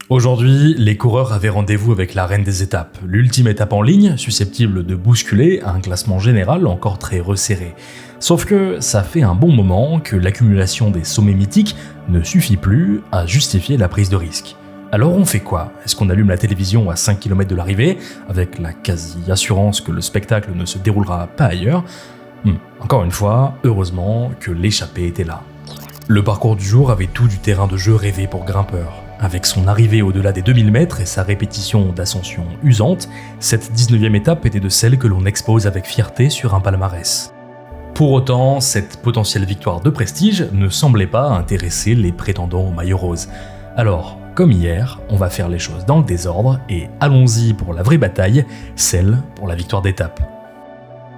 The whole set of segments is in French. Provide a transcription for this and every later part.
Aujourd'hui, les coureurs avaient rendez-vous avec la reine des étapes, l'ultime étape en ligne, susceptible de bousculer un classement général encore très resserré. Sauf que ça fait un bon moment que l'accumulation des sommets mythiques ne suffit plus à justifier la prise de risque. Alors on fait quoi? Est-ce qu'on allume la télévision à 5 km de l'arrivée, avec la quasi-assurance que le spectacle ne se déroulera pas ailleurs? Encore une fois, heureusement que l'échappée était là. Le parcours du jour avait tout du terrain de jeu rêvé pour grimpeurs. Avec son arrivée au-delà des 2000 mètres et sa répétition d'ascension usante, cette 19e étape était de celles que l'on expose avec fierté sur un palmarès. Pour autant, cette potentielle victoire de prestige ne semblait pas intéresser les prétendants au maillot rose. Alors, comme hier, on va faire les choses dans le désordre et allons-y pour la vraie bataille, celle pour la victoire d'étape.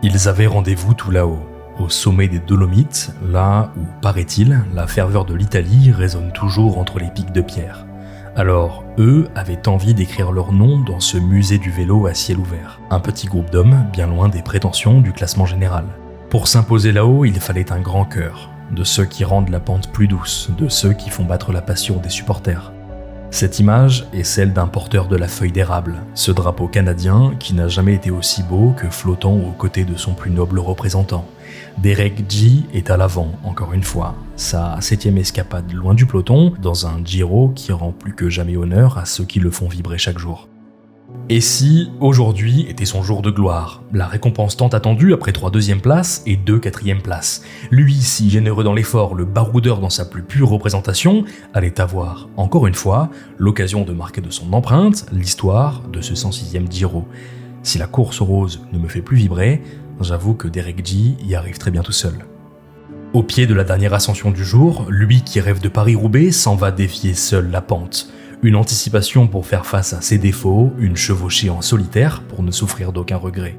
Ils avaient rendez-vous tout là-haut, au sommet des Dolomites, là où, paraît-il, la ferveur de l'Italie résonne toujours entre les pics de pierre. Alors, eux avaient envie d'écrire leur nom dans ce musée du vélo à ciel ouvert. Un petit groupe d'hommes bien loin des prétentions du classement général. Pour s'imposer là-haut, il fallait un grand cœur, de ceux qui rendent la pente plus douce, de ceux qui font battre la passion des supporters. Cette image est celle d'un porteur de la feuille d'érable, ce drapeau canadien qui n'a jamais été aussi beau que flottant aux côtés de son plus noble représentant. Derek G est à l'avant, encore une fois, sa 7e escapade loin du peloton, dans un Giro qui rend plus que jamais honneur à ceux qui le font vibrer chaque jour. Et si, aujourd'hui, était son jour de gloire, la récompense tant attendue après 3 deuxièmes places et 2 quatrièmes places. Lui, si généreux dans l'effort, le baroudeur dans sa plus pure représentation, allait avoir, encore une fois, l'occasion de marquer de son empreinte l'histoire de ce 106e Giro. Si la course rose ne me fait plus vibrer, j'avoue que Derek G y arrive très bien tout seul. Au pied de la dernière ascension du jour, lui qui rêve de Paris-Roubaix s'en va défier seul la pente. Une anticipation pour faire face à ses défauts, une chevauchée en solitaire pour ne souffrir d'aucun regret.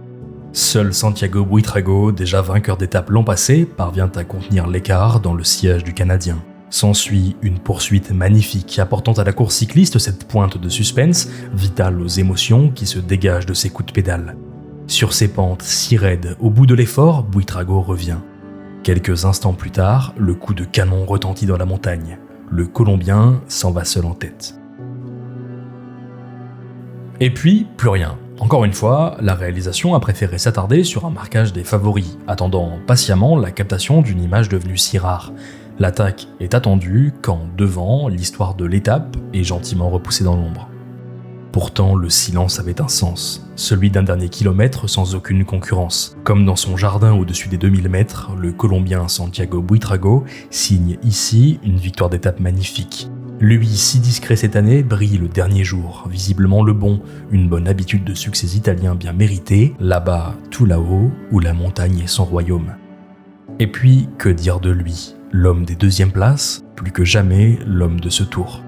Seul Santiago Buitrago, déjà vainqueur d'étape l'an passé, parvient à contenir l'écart dans le sillage du Canadien. S'ensuit une poursuite magnifique apportant à la course cycliste cette pointe de suspense, vitale aux émotions qui se dégagent de ses coups de pédale. Sur ces pentes si raides, au bout de l'effort, Buitrago revient. Quelques instants plus tard, le coup de canon retentit dans la montagne. Le Colombien s'en va seul en tête. Et puis, plus rien. Encore une fois, la réalisation a préféré s'attarder sur un marquage des favoris, attendant patiemment la captation d'une image devenue si rare. L'attaque est attendue quand, devant, l'histoire de l'étape est gentiment repoussée dans l'ombre. Pourtant, le silence avait un sens, celui d'un dernier kilomètre sans aucune concurrence. Comme dans son jardin au-dessus des 2000 mètres, le Colombien Santiago Buitrago signe ici une victoire d'étape magnifique. Lui, si discret cette année, brille le dernier jour, visiblement le bon, une bonne habitude de succès italien bien méritée, là-bas, tout là-haut, où la montagne est son royaume. Et puis, que dire de lui, l'homme des 2e places, plus que jamais l'homme de ce tour.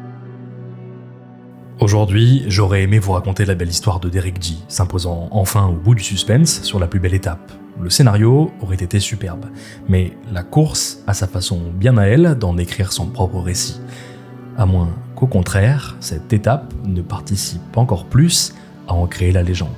Aujourd'hui, j'aurais aimé vous raconter la belle histoire de Derek G, s'imposant enfin au bout du suspense sur la plus belle étape. Le scénario aurait été superbe, mais la course a sa façon bien à elle d'en écrire son propre récit. À moins qu'au contraire, cette étape ne participe encore plus à en créer la légende.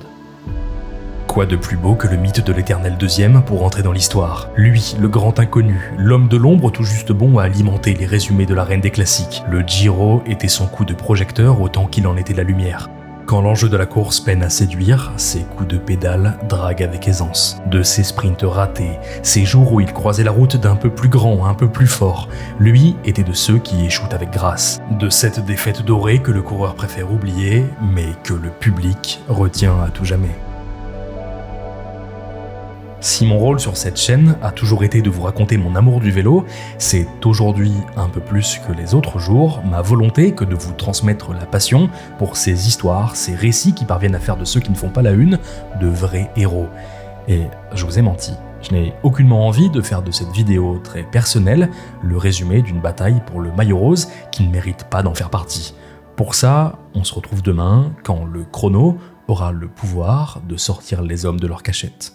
Quoi de plus beau que le mythe de l'éternel deuxième pour entrer dans l'histoire? Lui, le grand inconnu, l'homme de l'ombre tout juste bon à alimenter les résumés de la reine des classiques. Le Giro était son coup de projecteur autant qu'il en était la lumière. Quand l'enjeu de la course peine à séduire, ses coups de pédale draguent avec aisance. De ses sprints ratés, ces jours où il croisait la route d'un peu plus grand, un peu plus fort, lui était de ceux qui échouent avec grâce. De cette défaite dorée que le coureur préfère oublier, mais que le public retient à tout jamais. Si mon rôle sur cette chaîne a toujours été de vous raconter mon amour du vélo, c'est aujourd'hui un peu plus que les autres jours ma volonté que de vous transmettre la passion pour ces histoires, ces récits qui parviennent à faire de ceux qui ne font pas la une de vrais héros. Et je vous ai menti, je n'ai aucunement envie de faire de cette vidéo très personnelle le résumé d'une bataille pour le maillot rose qui ne mérite pas d'en faire partie. Pour ça, on se retrouve demain quand le chrono aura le pouvoir de sortir les hommes de leur cachette.